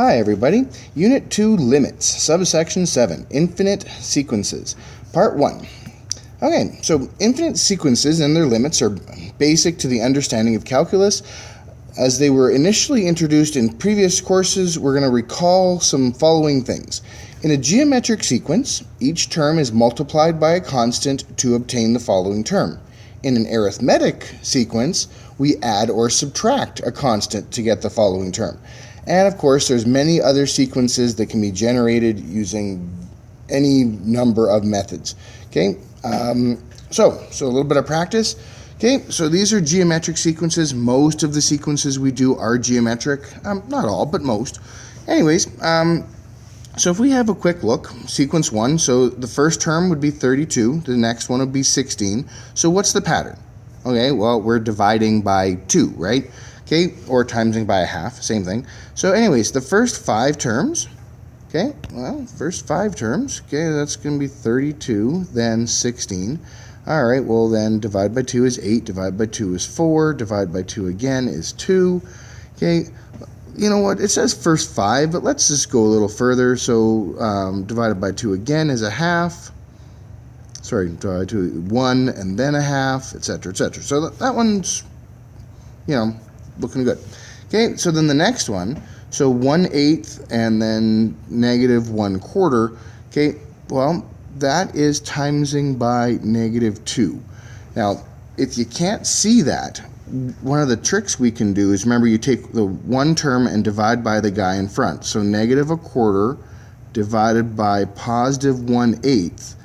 Hi everybody, Unit 2 Limits, Subsection 7, Infinite Sequences, Part 1. Okay, so infinite sequences and their limits are basic to the understanding of calculus. As they were initially introduced in previous courses, we're going to recall some following things. In a geometric sequence, each term is multiplied by a constant to obtain the following term. In an arithmetic sequence, we add or subtract a constant to get the following term. And of course, there's many other sequences that can be generated using any number of methods. Okay, so a little bit of practice. Okay, so these are geometric sequences. Most of the sequences we do are geometric. Not all, but most. Anyways, so if we have a quick look, sequence 1, so the first term would be 32, the next one would be 16. So what's the pattern? Okay, well, we're dividing by 2, right? Okay, or timesing by a half, same thing. So anyways, the first 5 terms, okay, well, first 5 terms, okay, that's going to be 32, then 16. All right, well, then divide by 2 is 8, divide by 2 is 4, divide by 2 again is 2. Okay, you know what, it says first 5, but let's just go a little further. So divided by 2 again is a half. Sorry, divided by 2, 1, and then a half, etc., etc. So that one's, you know, looking good. Okay, so then the next one, so 1/8 and then negative 1/4. Okay, well, that is timesing by -2. Now, if you can't see that, one of the tricks we can do is, remember, you take the one term and divide by the guy in front. So -1/4 divided by +1/8.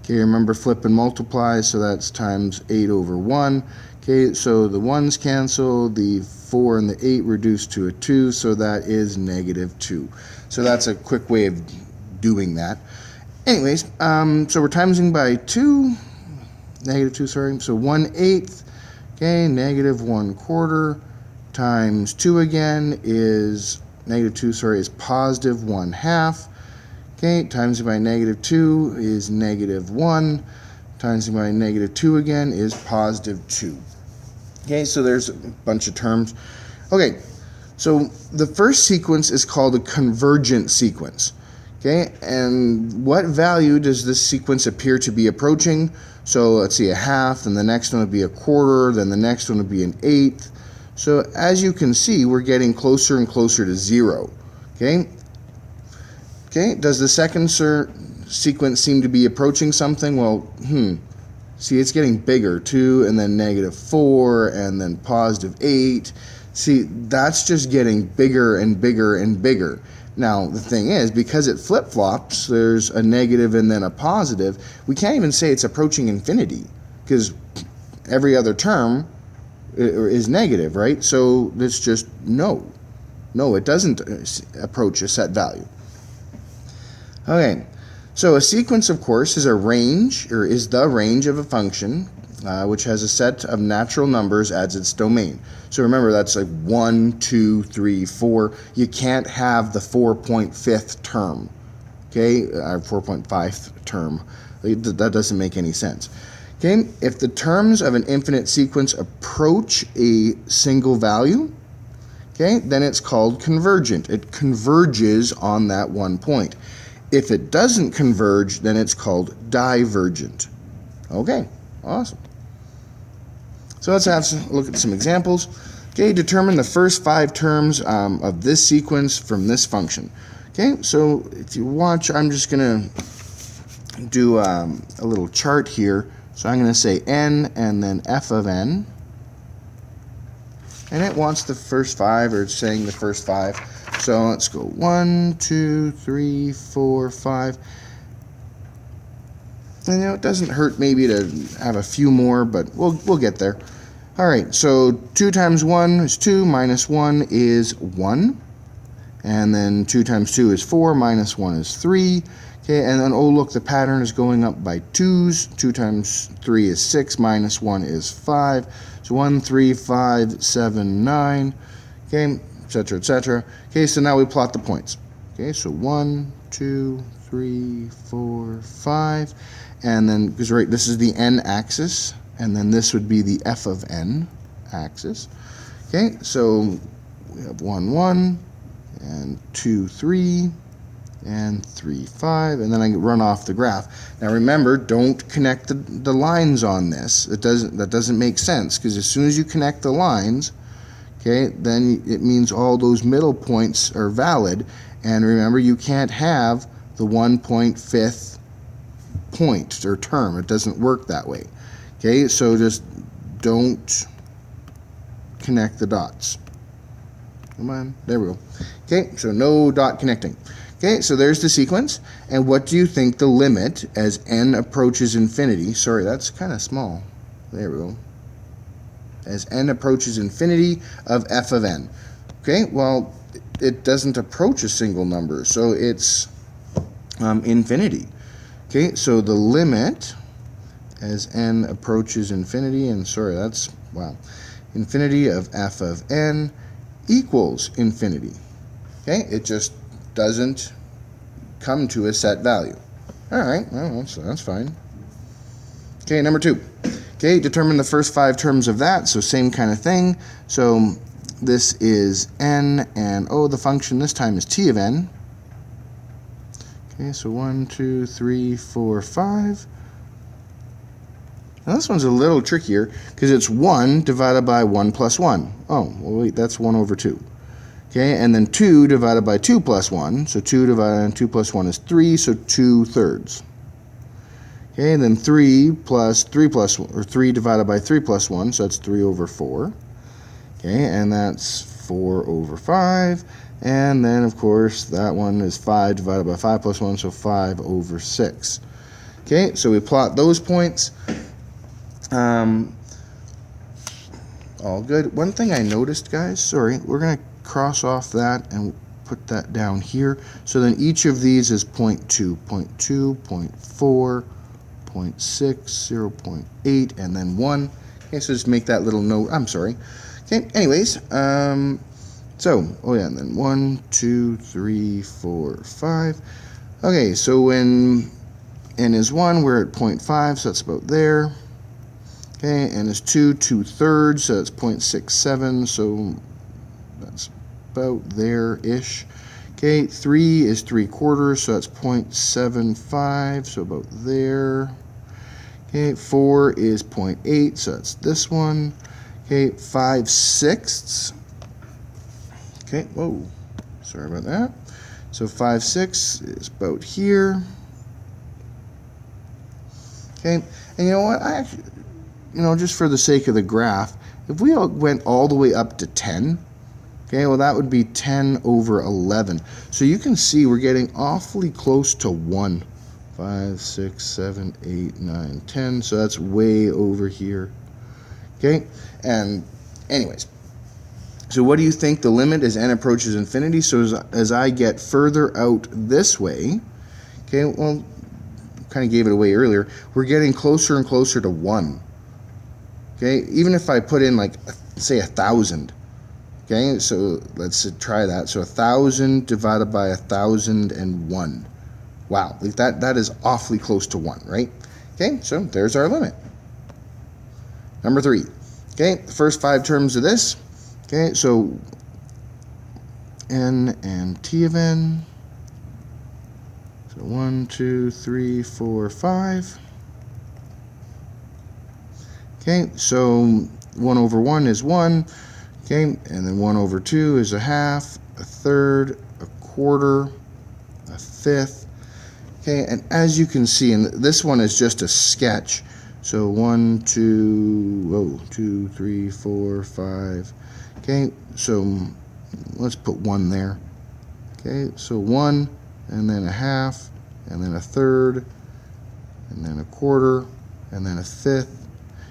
Okay, remember flip and multiply, so that's times 8/1. Okay, so the 1's cancel, the 4 and the 8 reduce to a 2, so that is -2. So that's a quick way of doing that. Anyways, so we're timesing by 2, -2, sorry, so 1/8, okay, -1/4 times 2 again is -2, sorry, is +1/2. Okay, timesing by -2 is -1. Timesing by -2 again is +2. Okay, so there's a bunch of terms. Okay, so the first sequence is called a convergent sequence. Okay, and what value does this sequence appear to be approaching? So let's see, a half, and the next one would be a quarter, then the next one would be an eighth. So as you can see, we're getting closer and closer to 0. Okay, okay, does the second sequence seem to be approaching something? Well, see, it's getting bigger, 2, and then -4, and then +8. See, that's just getting bigger and bigger and bigger. Now, the thing is, because it flip-flops, there's a negative and then a positive, we can't even say it's approaching infinity, because every other term is negative, right? So it's just no. No, it doesn't approach a set value. Okay. So a sequence, of course, is a range, or is the range of a function, which has a set of natural numbers as its domain. So remember, that's like 1, 2, 3, 4. You can't have the 4.5th term, okay, or 4.5th term. That doesn't make any sense. Okay, if the terms of an infinite sequence approach a single value, okay, then it's called convergent. It converges on that one point. If it doesn't converge, then it's called divergent. Okay, awesome. So let's have a look at some examples. Okay, determine the first 5 terms of this sequence from this function. Okay, so if you watch, I'm just going to do a little chart here. So I'm going to say n and then f of n. And it wants the first 5, or it's saying the first 5. So let's go 1, 2, 3, 4, 5. And you know, it doesn't hurt maybe to have a few more, but we'll get there. All right, so 2 times 1 is 2, minus 1 is 1. And then 2 times 2 is 4, minus 1 is 3. Okay, and then, oh, look, the pattern is going up by 2's. 2 times 3 is 6, minus 1 is 5. So 1, 3, 5, 7, 9. Okay, etc., etc. Okay, so now we plot the points. Okay, so 1, 2, 3, 4, 5, and then, because right, this is the n-axis, and then this would be the f of n axis. Okay, so we have 1, 1, and 2, 3, and 3, 5, and then I run off the graph. Now remember, don't connect the lines on this. That doesn't make sense, because as soon as you connect the lines, okay, then it means all those middle points are valid. And remember, you can't have the 1.5th point or term. It doesn't work that way. Okay, so just don't connect the dots. Come on, there we go. Okay, so no dot connecting. Okay, so there's the sequence. And what do you think the limit as n approaches infinity? Sorry, that's kind of small. There we go. As n approaches infinity of f of n. Okay, well, it doesn't approach a single number, so it's infinity. Okay, so the limit as n approaches infinity, and sorry, that's, wow, infinity of f of n equals infinity. Okay, it just doesn't come to a set value. All right, well, that's fine. Okay, number 2. Okay, determine the first 5 terms of that, so same kind of thing. So this is n, and the function this time is t of n. Okay, so 1, 2, 3, 4, 5. Now this one's a little trickier, because it's 1 divided by 1 plus 1. Oh, well, wait, that's 1 over 2. Okay, and then 2 divided by 2 plus 1. So 2 divided by 2 plus 1 is 3, so 2/3. Okay, and then 3 plus 3 plus 1, or 3 divided by 3 plus 1, so that's 3 over 4. Okay, and that's 4 over 5. And then, of course, that one is 5 divided by 5 plus 1, so 5 over 6. Okay, so we plot those points. All good. One thing I noticed, guys, sorry, we're going to cross off that and put that down here. So then each of these is 0.2, 0.2, 0.4, 0.6, 0.8, and then 1. Okay, so just make that little note. I'm sorry. Okay, anyways, and then 1, 2, 3, 4, 5. Okay, so when n is 1, we're at 0.5, so that's about there. Okay, n is 2, 2/3, so that's 0.67, so that's about there-ish. Okay, 3 is 3/4, so that's 0.75, so about there. Okay, 4 is 0.8, so that's this one. Okay, 5/6. Okay, whoa, sorry about that. So 5/6 is about here. Okay, and you know what? I actually, just for the sake of the graph, if we went all the way up to 10, okay, well, that would be 10 over 11. So you can see we're getting awfully close to 1. 5, 6, 7, 8, 9, 10. So that's way over here. Okay, and anyways, so what do you think the limit as n approaches infinity? So as I get further out this way, okay, well, kind of gave it away earlier, we're getting closer and closer to 1. Okay, even if I put in, like, say 1,000. Okay, so let's try that. So 1,000 divided by 1,001. Wow, like that is awfully close to 1, right? Okay, so there's our limit. Number 3. Okay, the first 5 terms of this. Okay, so n and t of n. So 1, 2, 3, 4, 5. Okay, so 1 over 1 is 1. Okay, and then 1 over 2 is 1/2, 1/3, 1/4, 1/5. Okay, and as you can see, and this one is just a sketch. So 1, 2, 2, 3, 4, 5. Okay, so let's put 1 there. Okay, so 1, and then 1/2, and then 1/3, and then 1/4, and then 1/5.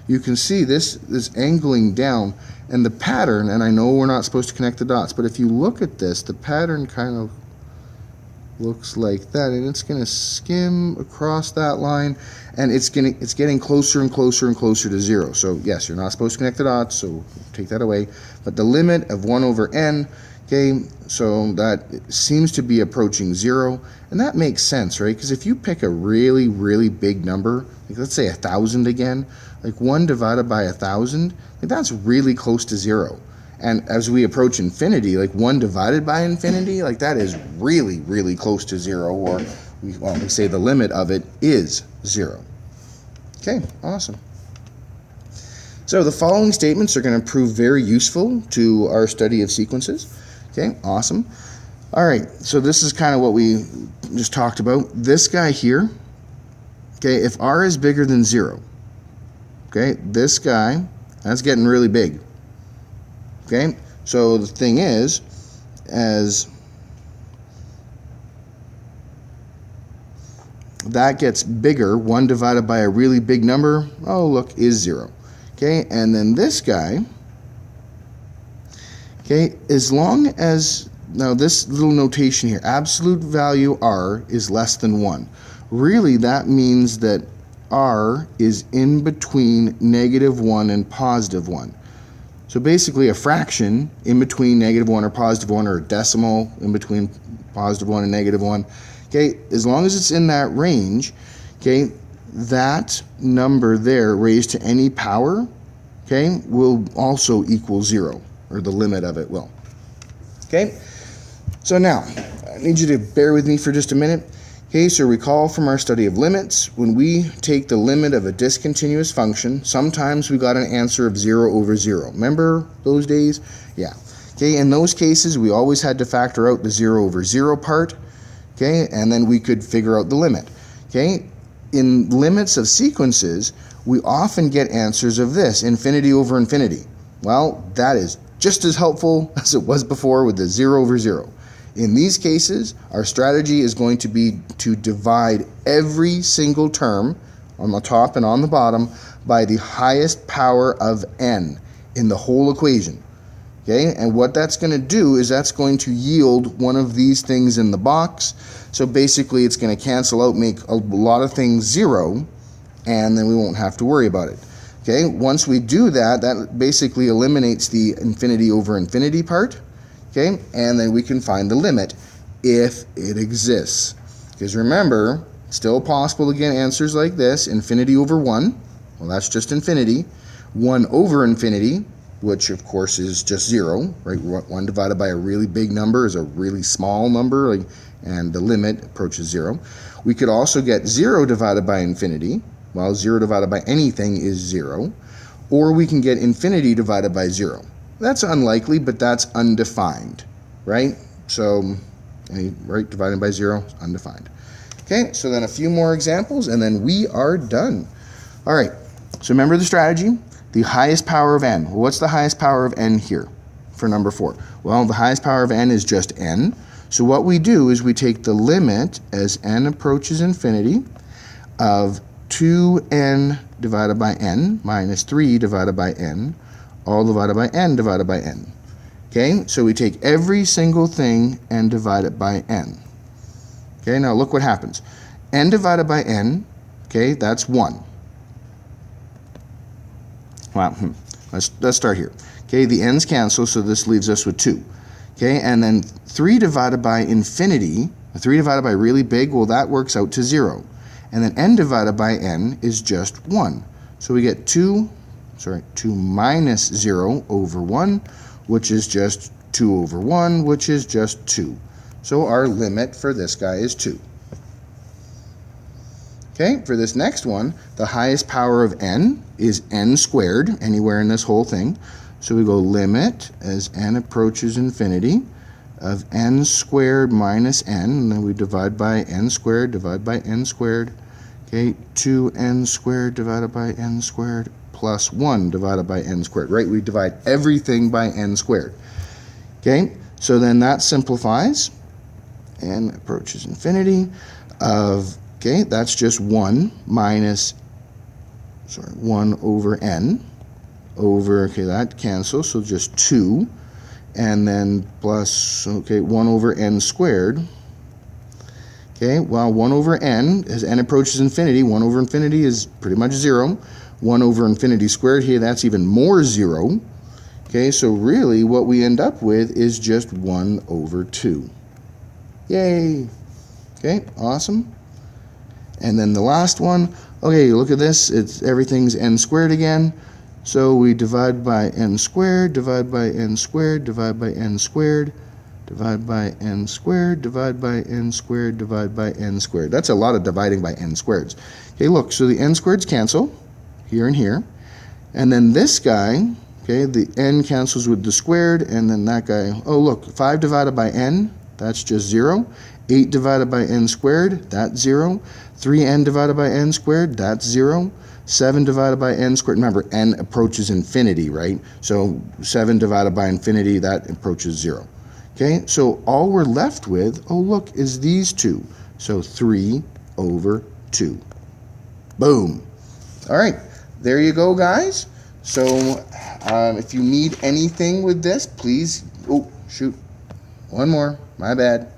You can see this is angling down, and the pattern, and I know we're not supposed to connect the dots, but if you look at this, the pattern kind of looks like that, and it's going to skim across that line, and it's getting closer and closer and closer to 0. So yes, you're not supposed to connect the dots, so take that away. But the limit of 1 over n, okay, so that seems to be approaching 0, and that makes sense, right? Because if you pick a really, really big number, like let's say 1,000 again, like 1 divided by 1,000, like that's really close to 0. And as we approach infinity, like 1 divided by infinity, like that is really, really close to 0, or we say the limit of it is 0. Okay, awesome. So the following statements are going to prove very useful to our study of sequences. Okay, awesome. All right, so this is kind of what we just talked about. This guy here, okay, if r is bigger than 0, okay, this guy, that's getting really big. Okay, so the thing is, as that gets bigger, 1 divided by a really big number, oh look, is 0. Okay, and then this guy, okay, as long as, now this little notation here, absolute value r is less than 1. Really, that means that r is in between -1 and +1. So basically a fraction in between -1 or +1, or a decimal in between +1 and -1. Okay, as long as it's in that range, okay, that number there raised to any power, okay, will also equal 0, or the limit of it will. Okay, so now I need you to bear with me for just a minute. Okay, so recall from our study of limits, when we take the limit of a discontinuous function, sometimes we got an answer of 0 over 0. Remember those days? Yeah. Okay, in those cases, we always had to factor out the 0 over 0 part, okay, and then we could figure out the limit. Okay, in limits of sequences, we often get answers of this, infinity over infinity. Well, that is just as helpful as it was before with the 0 over 0. In these cases, our strategy is going to be to divide every single term on the top and on the bottom by the highest power of n in the whole equation. Okay, and what that's going to do is that's going to yield one of these things in the box. So basically it's going to cancel out, make a lot of things 0, and then we won't have to worry about it. Okay, once we do that, that basically eliminates the infinity over infinity part. Okay, and then we can find the limit if it exists. Because remember, it's still possible to get answers like this, infinity over 1, well that's just infinity, 1 over infinity, which of course is just 0, right? 1 divided by a really big number is a really small number, like, and the limit approaches 0. We could also get 0 divided by infinity, well 0 divided by anything is 0, or we can get infinity divided by 0. That's unlikely, but that's undefined, right? So, right, divided by 0, undefined. Okay, so then a few more examples, and then we are done. All right, so remember the strategy? The highest power of n. Well, what's the highest power of n here for number 4? Well, the highest power of n is just n. So what we do is we take the limit as n approaches infinity of 2n divided by n minus 3 divided by n, all divided by n divided by n. Okay, so we take every single thing and divide it by n. Okay, now look what happens. N divided by n, okay, that's 1. Wow, let's start here. Okay, the n's cancel, so this leaves us with 2. Okay, and then 3 divided by infinity, 3 divided by really big, well that works out to 0. And then n divided by n is just 1. So we get 2 minus 0 over 1, which is just 2 over 1, which is just 2. So our limit for this guy is 2. Okay, for this next one, the highest power of n is n squared, anywhere in this whole thing. So we go limit as n approaches infinity of n squared minus n, and then we divide by n squared, divide by n squared. Okay, 2n squared divided by n squared plus 1 divided by n squared, right? We divide everything by n squared. Okay, so then that simplifies. N approaches infinity of, okay, that's just 1 minus, 1 over n over, okay, that cancels, so just 2, and then plus, okay, 1 over n squared. Okay, well, 1 over n, as n approaches infinity, 1 over infinity is pretty much 0. 1 over infinity squared here, that's even more 0. Okay, so really what we end up with is just 1 over 2. Yay! Okay, awesome. And then the last one, okay, look at this, everything's n squared again. So we divide by n squared, divide by n squared, divide by n squared, divide by n squared, divide by n squared, divide by n squared. That's a lot of dividing by n squareds. Okay, look, so the n squareds cancel here and here. And then this guy, okay, the n cancels with the squared, and then that guy, oh look, 5 divided by n, that's just 0. 8 divided by n squared, that's 0. 3n divided by n squared, that's 0. 7 divided by n squared, remember, n approaches infinity, right? So 7 divided by infinity, that approaches 0. Okay, so all we're left with, oh look, is these two. So 3 over 2. Boom. All right, there you go, guys. So if you need anything with this, please, oh, shoot, one more, my bad.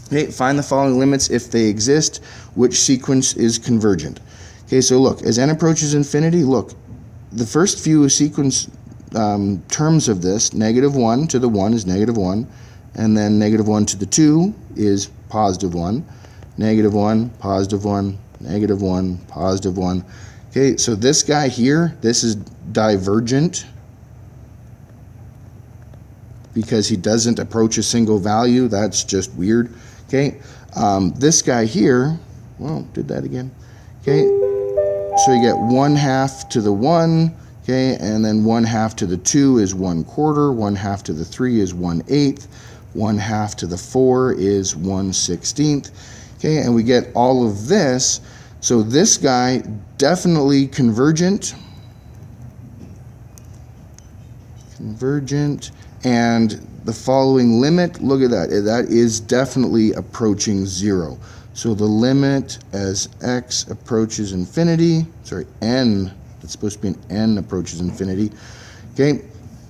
Okay, find the following limits if they exist, which sequence is convergent. Okay, so look, as n approaches infinity, look, the first few sequence terms of this, -1 to the 1 is -1, and then -1 to the 2 is +1, -1, +1, -1, +1. Okay, so this guy here, this is divergent because he doesn't approach a single value. That's just weird. Okay, this guy here, well, did that again. Okay, so you get 1/2 to the 1, okay, and then 1/2 to the 2 is 1/4, 1/2 to the 3 is 1/8, 1/2 to the 4 is 1/16, okay, and we get all of this. So this guy definitely convergent, and the following limit, look at that, that is definitely approaching 0. So the limit as x approaches infinity, sorry, n, it's supposed to be an n approaches infinity. Okay,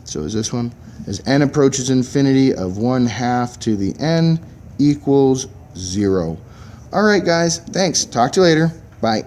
so is this one? As n approaches infinity of 1/2 to the n equals 0. All right, guys, thanks. Talk to you later. Bye.